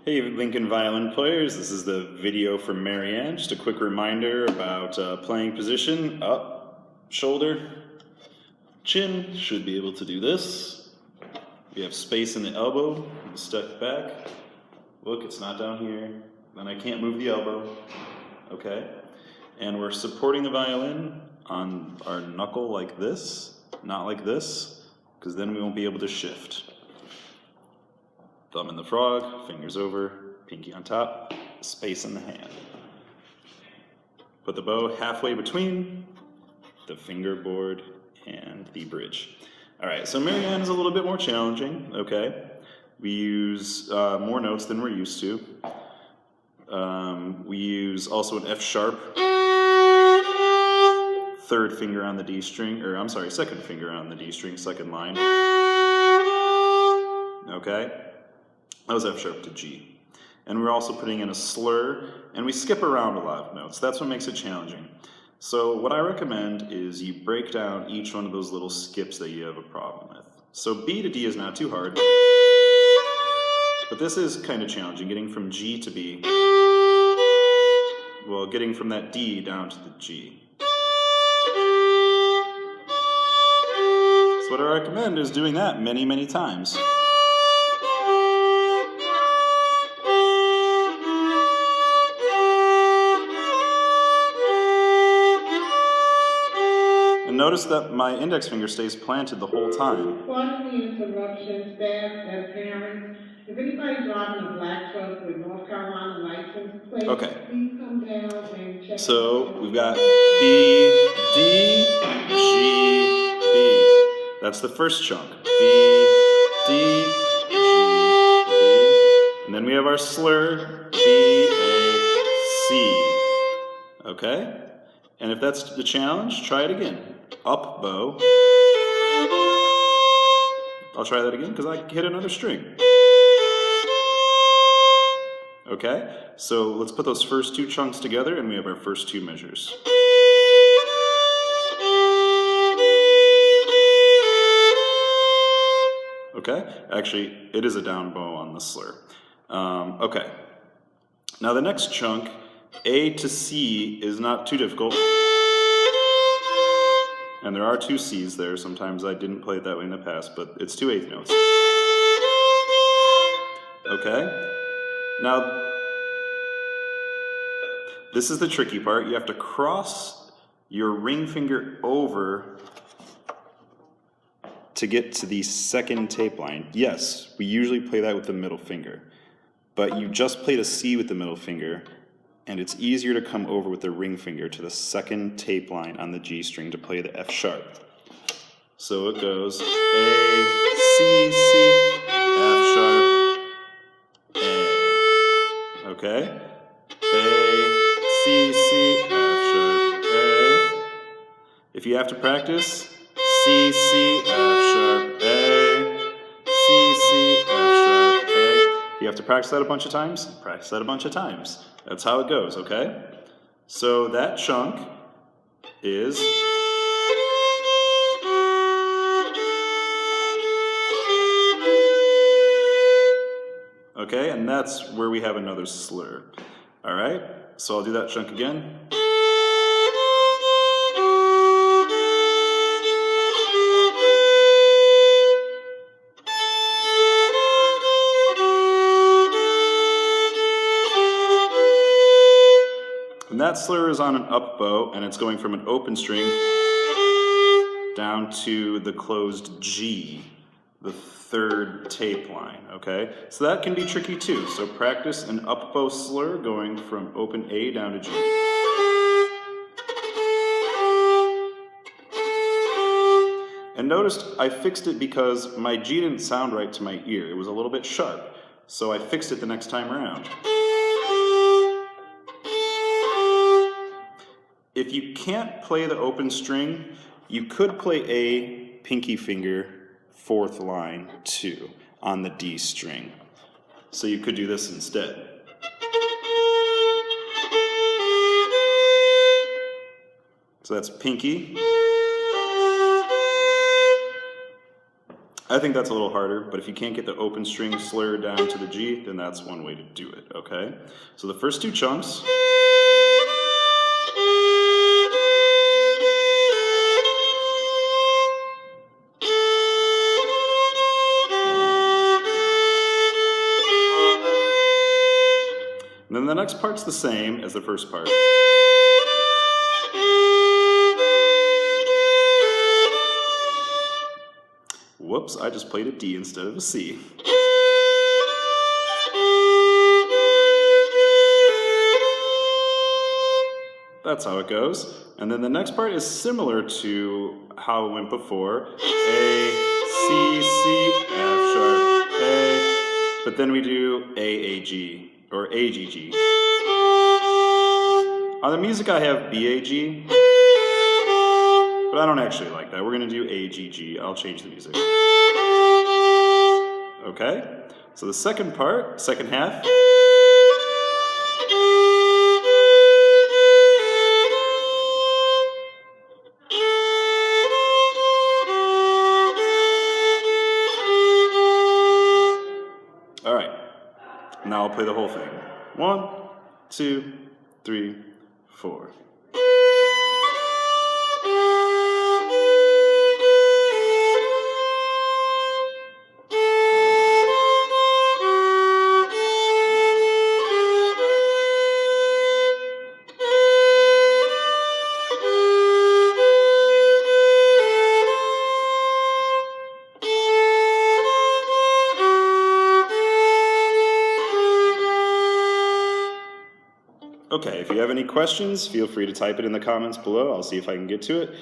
Hey Lincoln violin players, this is the video from Marianne. Just a quick reminder about playing position, up, shoulder, chin, should be able to do this. We have space in the elbow, step back. Look, it's not down here. Then I can't move the elbow, okay? And we're supporting the violin on our knuckle like this, not like this, because then we won't be able to shift. Thumb in the frog, fingers over, pinky on top, space in the hand. Put the bow halfway between the fingerboard and the bridge. All right, so Marianne is a little bit more challenging, okay? We use more notes than we're used to. We use also an F sharp, third finger on the D string, or I'm sorry, second finger on the D string, second line. Okay? That was F sharp to G. And we're also putting in a slur, and we skip around a lot of notes. That's what makes it challenging. So what I recommend is you break down each one of those little skips that you have a problem with. So B to D is not too hard, but this is kind of challenging, getting from G to B. Well, getting from that D down to the G. So what I recommend is doing that many, many times. And notice that my index finger stays planted the whole time. Pardon the interruption, staff and parents. If anybody's driving a black truck with North Carolina license plate, please come down and check. So we've got B, D, G, B. That's the first chunk. B, D, G, B. And then we have our slur, B, A, C. Okay? And if that's the challenge, try it again. Up bow. I'll try that again because I hit another string. Okay, so let's put those first two chunks together and we have our first two measures. Okay, actually it is a down bow on the slur. Okay, now the next chunk, A to C, is not too difficult. And there are two C's there. Sometimes I didn't play it that way in the past, but it's two eighth notes. Okay? Now, this is the tricky part. You have to cross your ring finger over to get to the second tape line. Yes, we usually play that with the middle finger. But you just played a C with the middle finger, and it's easier to come over with the ring finger to the second tape line on the G string to play the F sharp. So it goes A, C, C, F sharp, A. Okay? A, C, C, F sharp, A. If you have to practice, C, C, F sharp, A, C, C, F sharp, A. If you have to practice that a bunch of times, practice that a bunch of times. That's how it goes, okay? So that chunk is okay, and that's where we have another slur. All right, so I'll do that chunk again. And that slur is on an up bow, and it's going from an open string down to the closed G, the third tape line, okay? So that can be tricky too. So practice an up bow slur going from open A down to G. And notice I fixed it because my G didn't sound right to my ear. It was a little bit sharp. So I fixed it the next time around. If you can't play the open string, you could play a pinky finger fourth line 2 on the D string. So you could do this instead. So that's pinky. I think that's a little harder, but if you can't get the open string slur down to the G, then that's one way to do it, okay? So the first two chunks. And then the next part's the same as the first part. Whoops, I just played a D instead of a C. That's how it goes. And then the next part is similar to how it went before. A, C, C, F sharp, A. But then we do A, A, G, or A, G, G. On the music I have B, A, G. But I don't actually like that. We're going to do A, G, G. I'll change the music. Okay? So the second part, second half. All right. Now I'll play the whole thing. 1, 2, 3, 4. Okay, if you have any questions, feel free to type it in the comments below. I'll see if I can get to it.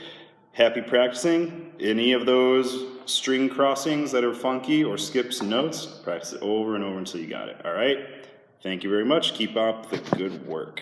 Happy practicing. Any of those string crossings that are funky or skips notes, practice it over and over until you got it, all right? Thank you very much. Keep up the good work.